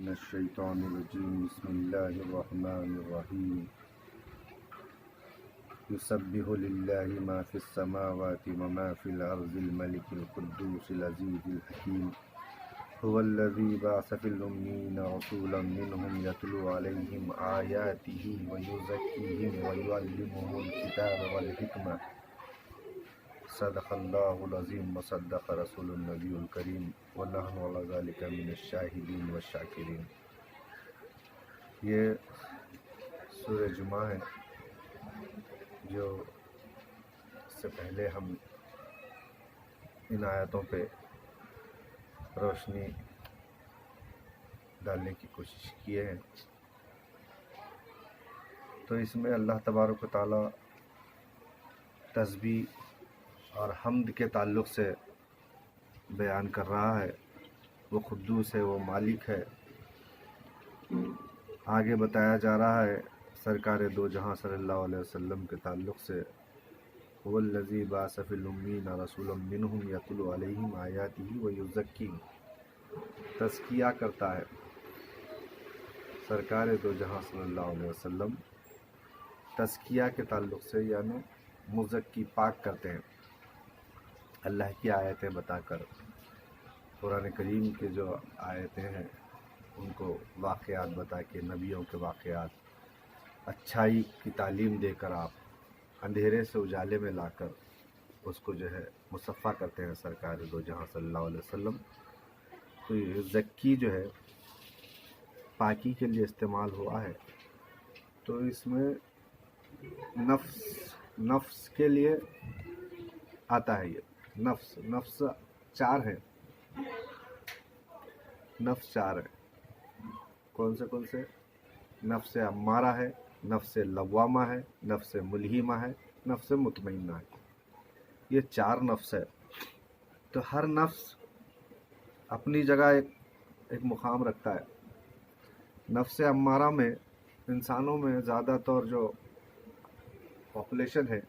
من الشیطان الرجیم بسم اللہ الرحمن الرحیم یسبح للہ ما فی السماوات وما فی الارض الملک القدوس العزیز الحکیم هو الذی بعث فی الأمین رسولا منهم یتلو علیہم آیاتہ ویزکیہم ویعلمهم الکتاب والحکمہ صدق اللہ العظیم وصدق رسول النبی الکریم ونحن علی ذلک من الشاہدین والشاکرین۔ یہ سورہ جمعہ ہے جو اس سے پہلے ہم ان آیتوں پہ روشنی ڈالنے کی کوشش کیے ہیں۔ تو اس میں اللہ تبارک و تعالی تسبیح اور حمد کے تعلق سے بیان کر رہا ہے۔ وہ قدوس ہے، وہ مالک ہے۔ آگے بتایا جا رہا ہے سرکار دو جہاں صلی اللہ علیہ وسلم کے تعلق سے هو الذی بعث فی الأمین رسولا منهم یتلو علیہم آیاتہ ویزکیہم، تزکیہ کرتا ہے سرکار دو جہاں صلی اللہ علیہ وسلم تزکیہ کے تعلق سے، یعنی مزکی پاک کرتے ہیں اللہ کی آیتیں بتا کر۔ قرآن کریم کے جو آیتیں ہیں ان کو واقعات بتا کے، نبیوں کے واقعات، اچھائی کی تعلیم دے کر آپ اندھیرے سے اجالے میں لا کر اس کو جو ہے مصفح کرتے ہیں سرکار دو جہاں صلی اللہ علیہ وسلم۔ تو یہ زکی جو ہے پاکی کے لیے استعمال ہوا ہے۔ تو اس میں نفس کے لیے آتا ہے۔ یہ نفس چار ہے، نفس چار ہے۔ کون سے؟ نفس امارہ ہے، نفس لوامہ ہے، نفس ملہمہ ہے، نفس مطمئنہ ہے۔ یہ چار نفس ہے۔ تو ہر نفس اپنی جگہ ایک مقام رکھتا ہے۔ نفس امارہ میں انسانوں میں زیادہ طور جو پاپولیشن ہے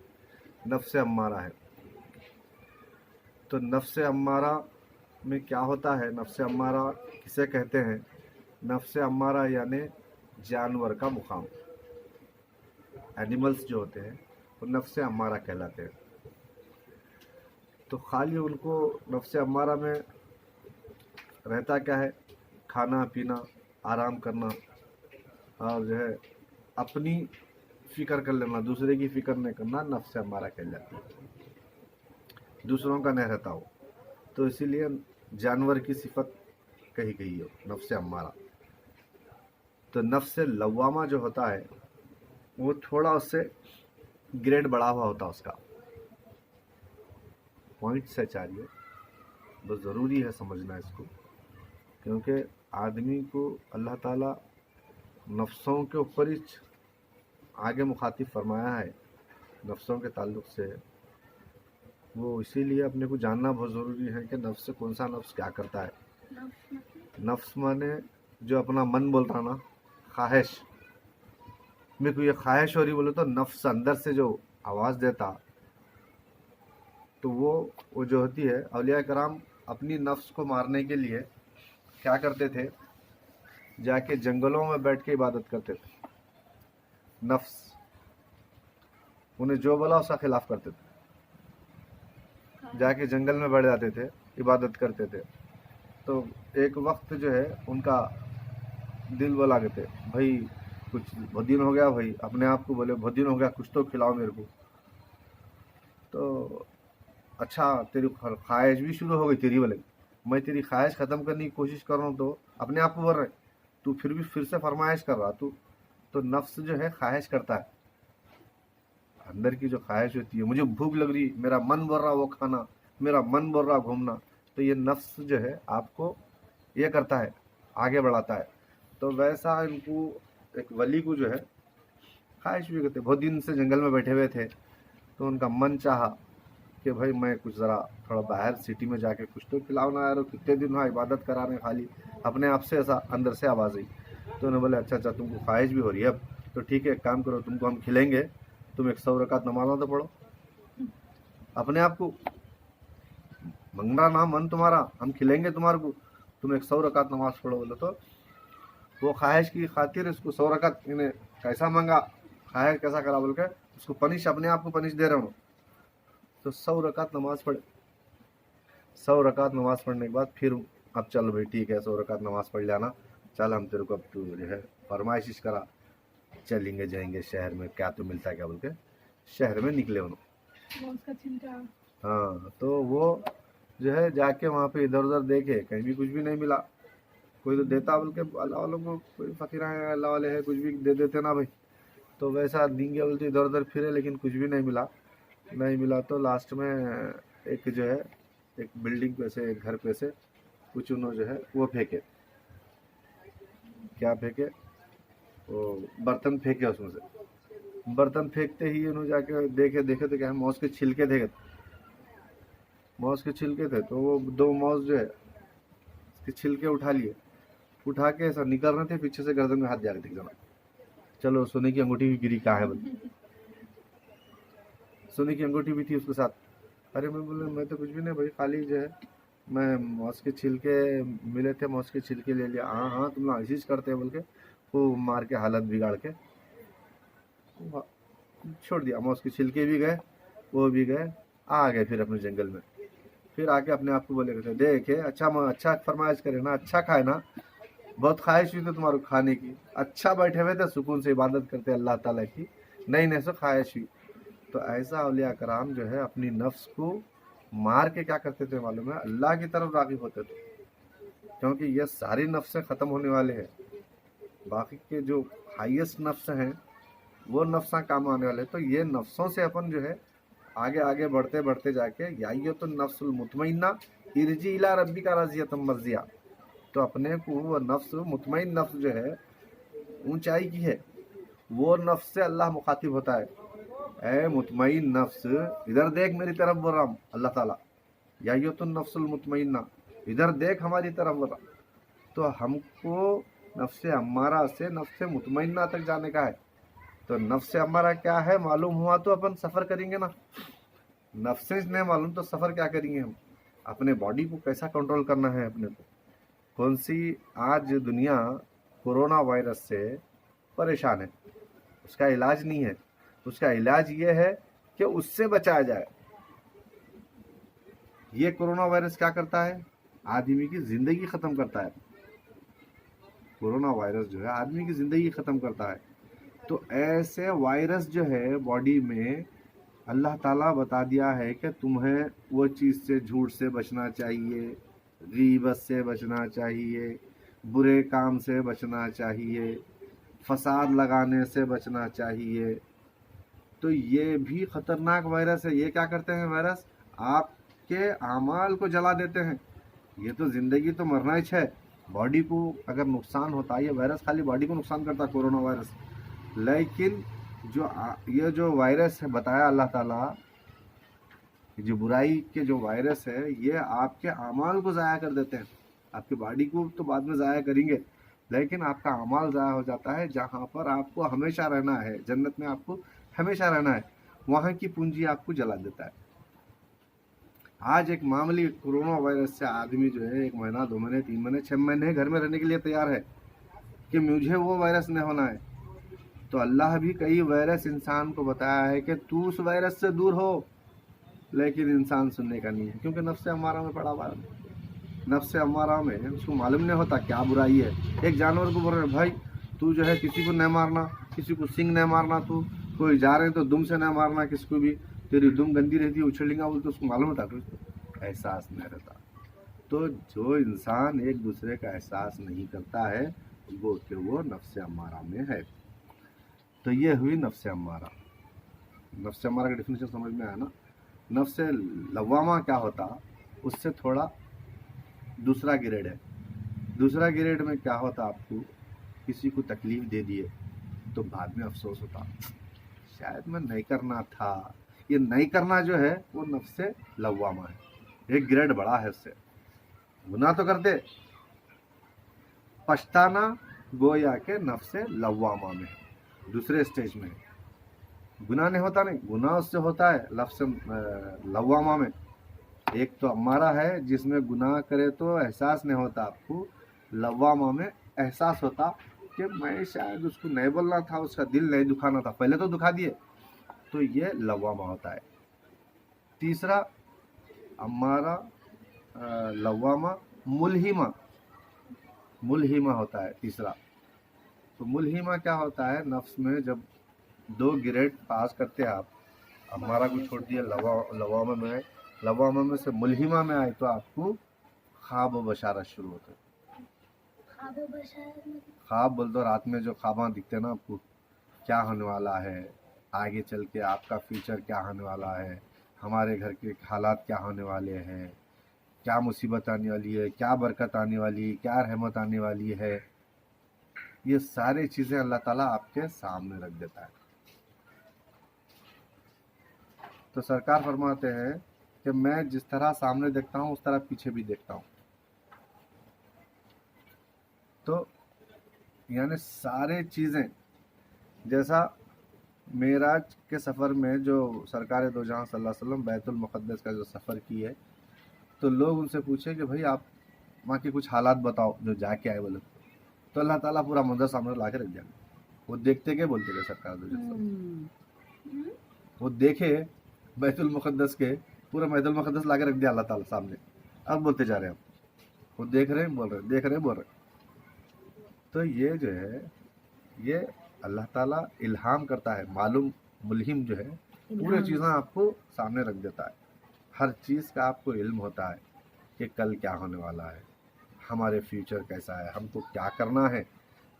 نفس امارہ ہے۔ تو نفس امارہ میں کیا ہوتا ہے؟ نفس امارہ کسے کہتے ہیں؟ نفس امارہ یعنی جانور کا مقام۔ اینیملز جو ہوتے ہیں وہ نفس امارہ کہلاتے ہیں۔ تو خالی ان کو نفس امارہ میں رہتا کیا ہے؟ کھانا پینا، آرام کرنا، اور جو ہے اپنی فکر کر لینا، دوسرے کی فکر نہیں کرنا، نفس امارہ کہلاتی ہے۔ دوسروں کا نہیں رہتا ہو، تو اسی لیے جانور کی صفت کہی گئی ہو نفس امارہ۔ تو نفس لوامہ جو ہوتا ہے وہ تھوڑا اس سے گریڈ بڑا ہوا ہوتا اس کا۔ پوائنٹ سے چاہیے، بس ضروری ہے سمجھنا اس کو، کیونکہ آدمی کو اللہ تعالیٰ نفسوں کے اوپر ہی آگے مخاطب فرمایا ہے۔ نفسوں کے تعلق سے وہ اسی لیے اپنے کو جاننا بہت ضروری ہے کہ نفس سے کون سا نفس کیا کرتا ہے۔ نفس مانے جو اپنا من بول رہا نا، خواہش، میرے کو یہ خواہش ہو رہی بولے تو نفس اندر سے جو آواز دیتا، تو وہ جو ہوتی ہے، اولیاء کرام اپنی نفس کو مارنے کے لیے کیا کرتے تھے؟ جا کے جنگلوں میں بیٹھ کے عبادت کرتے تھے۔ نفس انہیں جو بولا اس کا خلاف کرتے تھے، جا کے جنگل میں بیٹھ جاتے تھے، عبادت کرتے تھے۔ تو ایک وقت جو ہے ان کا دل بولا کرتے، بھائی کچھ بہت دن ہو گیا، بھائی اپنے آپ کو بولے بہت دن ہو گیا، کچھ تو کھلاؤ میرے کو۔ تو اچھا تیری خواہش بھی شروع ہو گئی تیری، بولے میں تیری خواہش ختم کرنے کی کوشش کر رہا ہوں، تو اپنے آپ کو بول رہے تو پھر سے فرمائش کر رہا تو نفس جو ہے خواہش کرتا ہے، اندر کی جو خواہش ہوتی ہے، مجھے بھوک لگ رہی، میرا من بول رہا وہ کھانا، میرا من بول رہا گھومنا، تو یہ نفس جو ہے آپ کو یہ کرتا ہے، آگے بڑھاتا ہے۔ تو ویسا ان کو ایک ولی کو جو ہے خواہش بھی کرتے، بہت دن سے جنگل میں بیٹھے ہوئے تھے، تو ان کا من چاہا کہ بھائی میں کچھ ذرا تھوڑا باہر سٹی میں جا کے کچھ تو کھلاؤ نا یار، کتنے دن ہوا عبادت کرا رہے ہیں، خالی اپنے آپ سے ایسا اندر سے آواز آئی۔ تو انہوں نے بولے اچھا تم کو خواہش بھی ہو رہی ہے اب، تو ٹھیک ہے ایک کام کرو، تم کو ہم کھلیں گے، تم 100 رکعت نماز تو پڑھو، اپنے آپ کو منگنا نا من تمہارا، ہم کھلیں گے تمہارے کو، تم 100 رکعت نماز پڑھو۔ بولے تو वो ख्वाहिश की खातिर उसको 100 रकात इन्हें कैसा मांगा, ख्वाहिश कैसा करा बोल के उसको पनिश, अपने आप को पनिश दे रहा हूँ। तो 100 रकात नमाज पढ़े, 100 रकात नमाज पढ़ने के बाद फिर अब चल भाई ठीक है 100 रकात नमाज पढ़ लेना, चल हम तेरे को अब तू जो है फरमाइश करा, चलेंगे जाएंगे शहर में, क्या तो मिलता है क्या बोल के शहर में निकले उन्होंने। हाँ तो वो जो है जाके वहाँ पे इधर उधर देखे, कहीं भी कुछ भी नहीं मिला। कोई तो देता बोल के अल्लाह वालों को, कोई फकीर हैं अल्लाह वाले हैं कुछ भी दे देते ना भाई, तो वैसा देंगे बोलते इधर उधर फिरे, लेकिन कुछ भी नहीं मिला। नहीं मिला तो लास्ट में एक जो है एक बिल्डिंग पे से, एक घर पे से कुछ उन्होंने जो है वो फेंके, क्या फेंके, वो बर्तन फेंके, उसमें से बर्तन फेंकते ही उन्होंने जाके देखे तो क्या मौस के छिलके देखे, मौस के छिलके थे। तो वो 2 मौस जो है उसके छिलके उठा लिए, उठा के ऐसा निकल रहे थे, पीछे से गर्दन में हाथ जाके दिख जाना, चलो सोने की अंगूठी भी गिरी, कहाँ है बोले, सोने की अंगूठी भी थी उसके साथ। अरे मैं बोले मैं तो कुछ भी नहीं भाई, खाली जो है मैं मौस के छिलके मिले थे, मौस के छिलके ले लिया। हाँ हाँ तुम लोग ऐसी करते हैं बोल के वो मार के हालत बिगाड़ के छोड़ दिया। मौस के छिलके भी गए, वो भी गए, आ गए फिर अपने जंगल में। फिर आके अपने आप को बोले थे देखे अच्छा फरमाइश करे ना, अच्छा खाए ना, बहुत ख्वाहिश हुई तो तुम्हारे खाने की, अच्छा बैठे हुए थे सुकून से इबादत करते अल्लाह ताला की, नहीं सो ख्वाहिश हुई। तो ऐसा औलिया कराम जो है अपनी नफ्स को मार के क्या करते थे मालूम है, अल्लाह की तरफ राग़िब होते थे, क्योंकि ये सारी नफ्सें ख़त्म होने वाले हैं, बाकी के जो हाईएस्ट नफ्स हैं वो नफ्सा काम आने वाले। तो ये नफ्सों से अपन जो है आगे आगे बढ़ते बढ़ते जाके या तो नफ्सुल मुतमइन्ना इरजी इला रब्बी का राज़ियतम मर्ज़िया, तो अपने को वो नफ्स मुतमइन नफ्स जो है ऊंचाई की है, वो नफ्स से अल्लाह मुखातिब होता है, ए मुतमइन नफ्स इधर देख मेरी तरफ बोल रहा हूँ, अल्लाह ताला या तो नफ्सुल मुतमइन्ना इधर देख हमारी तरफ बोल रहा। तो हमको नफ्स अम्मारा से नफ्स मुतमइन्ना तक जाने का है। तो नफ्स अम्मारा क्या है मालूम हुआ तो अपन सफ़र करेंगे ना, नफ्स नहीं मालूम तो सफ़र क्या करेंगे हम, अपने बॉडी को कैसा कंट्रोल करना है अपने को। कौन सी आज दुनिया कोरोना वायरस से परेशान है, उसका इलाज नहीं है, उसका इलाज ये है कि उससे बचाया जाए। ये कोरोना वायरस क्या करता है, आदमी की ज़िंदगी ख़त्म करता है। कोरोना वायरस जो है आदमी की ज़िंदगी ख़त्म करता है। तो ऐसे वायरस जो है बॉडी में अल्लाह ताला बता दिया है कि तुम्हें वो चीज़ से, झूठ से बचना चाहिए, गीबत से बचना चाहिए, बुरे काम से बचना चाहिए, फसाद लगाने से बचना चाहिए। तो ये भी ख़तरनाक वायरस है। ये क्या करते हैं वायरस, आपके आमाल को जला देते हैं। ये तो ज़िंदगी तो मरना ही है, बॉडी को अगर नुकसान होता है, ये वायरस खाली बॉडी को नुकसान करता है कोरोना वायरस, लेकिन ये जो वायरस है बताया अल्लाह ताला, जो बुराई के जो वायरस है ये आपके अमाल को ज़ाया कर देते हैं। आपकी बॉडी को तो बाद में ज़ाया करेंगे, लेकिन आपका अमाल ज़ाया हो जाता है। जहाँ पर आपको हमेशा रहना है, जन्नत में आपको हमेशा रहना है, वहाँ की पूंजी आपको जला देता है। आज एक मामूली कोरोना वायरस से आदमी जो है 1 महीना, 2 महीने, 3 महीने, 6 महीने घर में रहने के लिए तैयार है कि मुझे वो वायरस नहीं होना है। तो अल्लाह भी कई वायरस इंसान को बताया है कि तू उस वायरस से दूर हो, लेकिन इंसान सुनने का नहीं है, क्योंकि नफ्स अम्मारा में पड़ा हुआ है। नफ्स अम्मारा में उसको मालूम नहीं होता क्या बुराई है। एक जानवर को बोल रहे भाई तू जो है किसी को नहीं मारना, किसी को सिंग नहीं मारना, तू कोई जा रहे हैं तो दुम से नहीं मारना किसी को भी, तेरी दुम गंदी रहती है उछलेगा बोलते, उसको मालूम होता है, एहसास नहीं रहता। तो जो इंसान एक दूसरे का एहसास नहीं करता है वो नफ्स अम्मारा में है। तो ये हुई नफ्स अम्मारा। नफ्स अम्मारा का डेफिनेशन समझ में आया ना। नफ्स लवामा क्या होता, उससे थोड़ा दूसरा ग्रेड है। दूसरा ग्रेड में क्या होता, आपको किसी को तकलीफ दे दिए तो बाद में अफसोस होता, शायद मैं नहीं करना था। ये नहीं करना जो है वो नफ्स लवामा है, एक ग्रेड बड़ा है उससे। गुनाह तो करते, पछताना गोया के नफ्स लवामा में, दूसरे स्टेज में। गुनाह नहीं होता, नहीं गुनाह उससे होता है लफ्स लवामा में। एक तो अम्मारा है जिसमें गुनाह करे तो एहसास नहीं होता आपको, लवामा में एहसास होता कि मैं शायद उसको नहीं बोलना था, उसका दिल नहीं दुखाना था, पहले तो दुखा दिए, तो ये लवामा होता है। तीसरा हमारा लवामा मुलहिमा, मुलहिमा होता है तीसरा। तो मुलहिमा क्या होता है, नफ्स में जब 2 ग्रेड पास करते हैं आप, हमारा को छोड़ दिया लवामा में, लवामा में से मुलहिमा में आए तो आपको ख्वाब व बशारत शुरू होते हैं। ख्वाब बोल दो, रात में जो ख्वाब दिखते हैं ना आपको, क्या होने वाला है आगे चल के, आपका फ्यूचर क्या होने वाला है, हमारे घर के हालात क्या होने वाले हैं, क्या मुसीबत आने वाली है, क्या बरकत आने वाली है, क्या रहमत आने वाली है, ये सारी चीज़ें अल्लाह ताला आपके सामने रख देता है। तो सरकार फरमाते हैं कि मैं जिस तरह सामने देखता हूँ उस तरह पीछे भी देखता हूँ। तो यानी सारे चीज़ें, जैसा मेराज के सफ़र में जो सरकार दो जहां सल्लल्लाहु अलैहि वसल्लम बैतुल मुक़द्दस का जो सफ़र की है, तो लोग उनसे पूछे कि भाई आप वहाँ के कुछ हालात बताओ जो जाके आए बोले, तो अल्लाह ताला पूरा मंजर सामने ला के रख दिया। वो देखते के बोलते गए सरकार दो जहां, वो देखे बैतुल मुक़द्दस के, पूरा बैतुल मुक़द्दस ला के रख दिया अल्लाह ताला सामने, अब बोलते जा रहे हैं, वो देख रहे हैं बोल रहे, देख रहे हैं बोल रहे। तो ये जो है, ये अल्लाह ताला इल्हाम करता है, मालूम मुल्हिम जो है पूरे चीज़ें आपको सामने रख देता है, हर चीज़ का आपको इल्म होता है कि कल क्या होने वाला है, हमारे फ्यूचर कैसा है, हमको क्या करना है।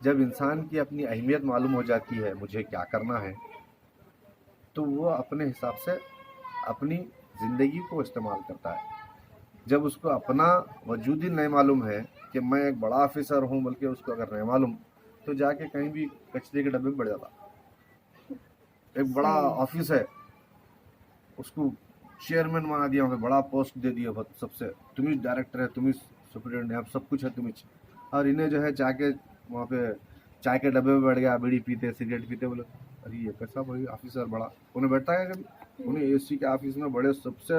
जब इंसान की अपनी अहमियत मालूम हो जाती है, मुझे क्या करना है, तो वो अपने हिसाब से अपनी ज़िंदगी को इस्तेमाल करता है। जब उसको अपना वजूद ही नहीं मालूम है कि मैं एक बड़ा ऑफिसर हूँ, बल्कि उसको अगर नहीं मालूम, तो जाके कहीं भी कचरे के डब्बे में बढ़ जाता। एक बड़ा ऑफिस है, उसको चेयरमैन बना दिया, हमें बड़ा पोस्ट दे दिया, सबसे तुम ही डायरेक्टर है, तुम ही सुपरिटेंडेंट है, सब कुछ है तुम ही, और इन्हें जो है जाके वहाँ पे चाय के डब्बे में बैठ गया, बीड़ी पीते सिगरेट पीते, बोले अरे ये कैसा भाई ऑफिसर बड़ा, उन्हें बैठता है कभी, उन्हें एसी के ऑफिस में बड़े सबसे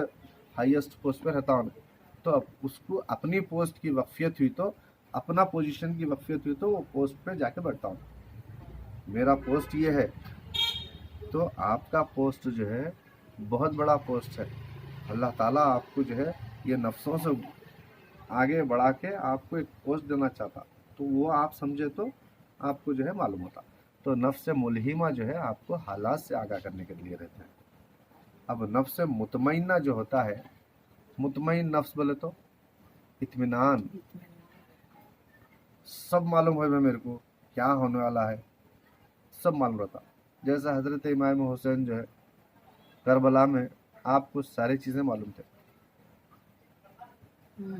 हाईएस्ट पोस्ट पे रहता उन्हें। तो अब उसको अपनी पोस्ट की वक्फियत हुई, तो अपना पोजीशन की वक्फियत हुई, तो वो पोस्ट पे जाके बैठता हूँ, मेरा पोस्ट ये है। तो आपका पोस्ट जो है बहुत बड़ा पोस्ट है, अल्लाह ताला आपको जो है ये नफ्सों से आगे बढ़ा के आपको एक पोस्ट देना चाहता, तो वो आप समझे तो आपको जो है मालूम होता। तो नफ्स मुल्हिमा जो है आपको हालात से आगाह करने के लिए रहते हैं। अब नफ्स मुतमइन्ना जो होता है, मुतमइन नफ्स बोले तो इत्मीनान, सब मालूम है मेरे को क्या होने वाला है, सब मालूम रहता। जैसा हज़रत इमाम हुसैन जो है करबला में, आपको सारी चीज़ें मालूम थे,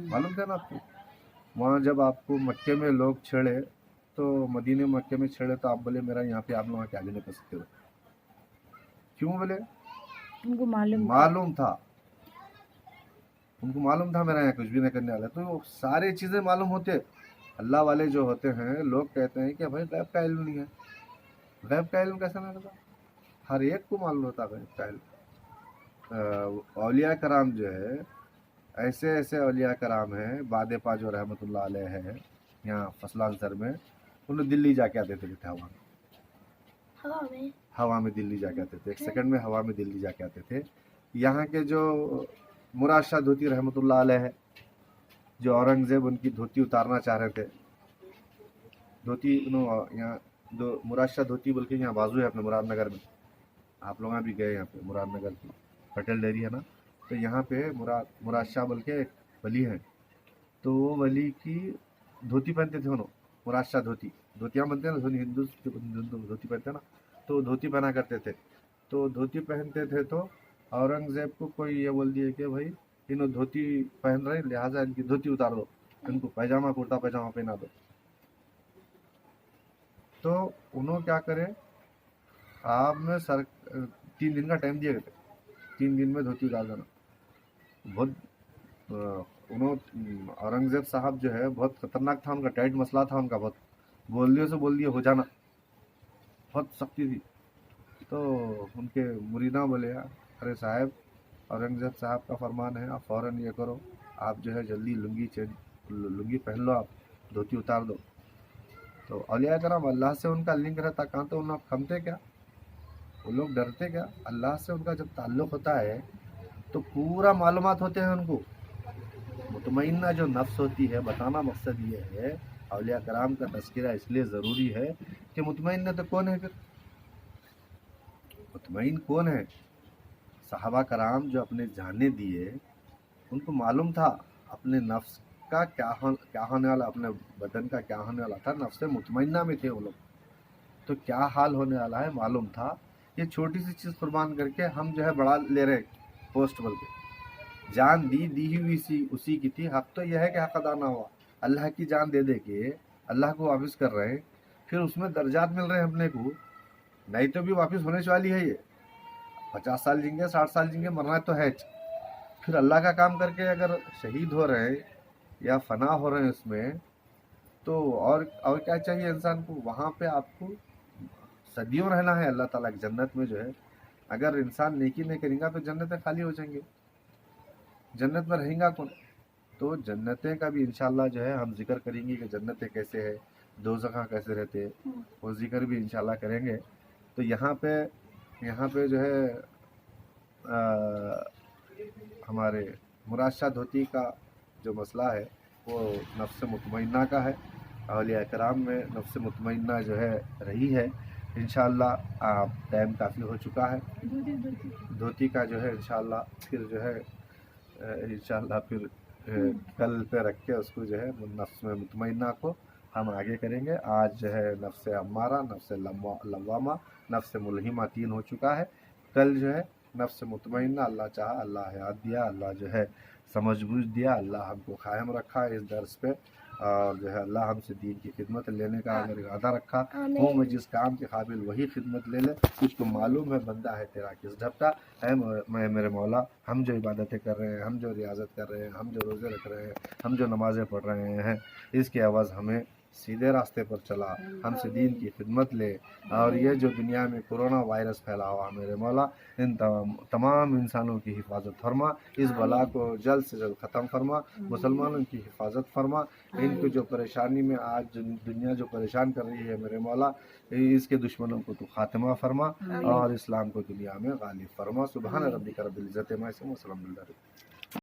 मालूम थे ना आपको। वहाँ जब आपको मक्के में लोग छेड़े, तो मदीने मक्के में छेड़े, तो आप बोले मेरा यहाँ पे आप लोग आगे नहीं कर सकते हो, क्यों बोले, उनको मालूम था, उनको मालूम था मेरा यहाँ कुछ भी नहीं करने वाला। तो सारी चीज़ें मालूम होते। अल्लाह वाले जो होते हैं, लोग कहते हैं कि भाई गैब का इल्म नहीं है, गैब का इल्म कैसे नहीं होता, हर एक को मालूम होता गैब का इल्म। औलिया कराम जो है, ऐसे ऐसे औलिया कराम हैं, बाद पा जो रहमतुल्लाह अलैह है यहाँ फसलांसर में, उन्हें दिल्ली जाके आते थे हवा में दिल्ली जाके आते थे, एक सेकंड में हवा में दिल्ली जाके आते थे। यहाँ के जो मुराद शाह धोती रहमतुल्लाह अलैह है, जो औरंगजेब उनकी धोती उतारना चाह रहे थे, धोती यहाँ दो मुराद शाह धोती बोल के यहाँ बाजू है अपने मुरादनगर में, आप लोग भी गए यहाँ पे, मुरादनगर की पटेल डेयरी है ना, तो यहाँ पे मुराद शाह बोल के एक वली है, तो वो वली की धोती पहनते थे उन्होंने, मुराद शाह धोती, धोतियाँ बनते हैं ना, हिंदू धोती पहनते हैं ना, तो धोती पहना करते थे। तो धोती पहनते थे, तो औरंगजेब को कोई ये बोल दिया कि भाई इन्होंने धोती पहन रहे, लिहाजा इनकी धोती उतार दो, इनको पैजामा कुर्ता पैजामा पहना दो। तो उन्होंने क्या करे, आप में 3 दिन का टाइम दिया गया, 3 दिन में धोती उतार देना। बहुत उन्होंने औरंगजेब साहब जो है बहुत खतरनाक था, उनका टाइट मसला था उनका, बहुत बोल दिए हो जाना, बहुत सख्ती थी। तो उनके मुरीदा बोले अरे साहब, औरंगजेब साहब का फरमान है, आप फ़ौरन ये करो, आप जो है जल्दी लुंगी पहन लो, आप धोती उतार दो। تو اولیاء کرام اللہ سے ان کا لنک رہتا کہاں تو انہیں کھمتے کیا، وہ لوگ ڈرتے کیا؟ اللہ سے ان کا جب تعلق ہوتا ہے تو پورا معلومات ہوتے ہیں ان کو. مطمئنہ جو نفس ہوتی ہے، بتانا مقصد یہ ہے اولیاء کرام کا تذکرہ اس لیے ضروری ہے کہ مطمئنہ تو کون ہے پھر؟ مطمئن کون ہے؟ صحابہ کرام جو اپنے جانے دیے ان کو معلوم تھا اپنے نفس کا کیا ہونے والا، اپنے بدن کا کیا ہونے والا تھا. نفس مطمئنہ میں تھے وہ لوگ، تو کیا حال ہونے والا ہے معلوم تھا. یہ چھوٹی سی چیز قربان کر کے ہم جو ہے بڑا لے رہے پوسٹ بل کے. جان دی ہوئی اسی کی تھی. حق تو یہ ہے کہ حق ادا نہ ہوا. اللہ کی جان دے کے اللہ کو واپس کر رہے ہیں، پھر اس میں درجات مل رہے ہیں اپنے کو. نہیں تو بھی واپس ہونے والی ہے. یہ 50 سال جیں گے، 60 سال جیں گے، مرنا تو ہے. پھر اللہ کا کام کر کے اگر شہید ہو رہے ہیں یا فنا ہو رہے ہیں اس میں، تو اور کیا چاہیے انسان کو؟ وہاں پہ آپ کو صدیوں رہنا ہے اللہ تعالیٰ کی جنت میں جو ہے. اگر انسان نیکی نہیں کرے گا تو جنتیں خالی ہو جائیں گے، جنت میں رہیں گا کون؟ تو جنتیں کا بھی انشاءاللہ جو ہے ہم ذکر کریں گے کہ جنتیں کیسے ہے، دوزخاں کیسے رہتے، وہ ذکر بھی انشاءاللہ کریں گے. تو یہاں پہ جو ہے ہمارے مراد شاہ دھوتی کا جو مسئلہ ہے وہ نفس مطمئنہ کا ہے. اولیاء کرام میں نفس مطمئنہ جو ہے رہی ہے. انشاءاللہ ٹائم کافی ہو چکا ہے. دھوتی کا جو ہے انشاءاللہ پھر جو ہے انشاءاللہ پھر کل پہ رکھ کے اس کو جو ہے نفس میں مطمئنہ کو ہم آگے کریں گے. آج جو ہے نفس امارہ، نفس لوامہ، نفس ملہمہ 3 ہو چکا ہے. کل جو ہے نفس مطمئنہ، اللہ چاہا، اللہ حیات دیا، اللہ جو ہے سمجھ بوجھ دیا، اللہ ہم کو قائم رکھا اس درس پہ، اور جو ہے اللہ ہم سے دین کی خدمت لینے کا اگر ارادہ رکھا ہوں میں جس کام کے قابل وہی خدمت لے لے. کچھ کو معلوم ہے بندہ ہے تیرا کس ڈھبتا ہے. میں میرے مولا ہم جو عبادتیں کر رہے ہیں، ہم جو ریاضت کر رہے ہیں، ہم جو روزے رکھ رہے ہیں، ہم جو نمازیں پڑھ رہے ہیں، اس کے عوض ہمیں سیدھے راستے پر چلا، ہم سے دین کی خدمت لے. اور یہ جو دنیا میں کرونا وائرس پھیلا ہوا میرے مولا، ان تمام انسانوں کی حفاظت فرما، اس بلا کو جلد سے جلد ختم فرما، مسلمانوں کی حفاظت فرما. ان کو جو پریشانی میں آج دنیا جو پریشان کر رہی ہے میرے مولا، اس کے دشمنوں کو تو خاتمہ فرما اور اسلام کو دنیا میں غالب فرما. سبحان ربک رب العزت عما یصفون وسلام علی المرسلین.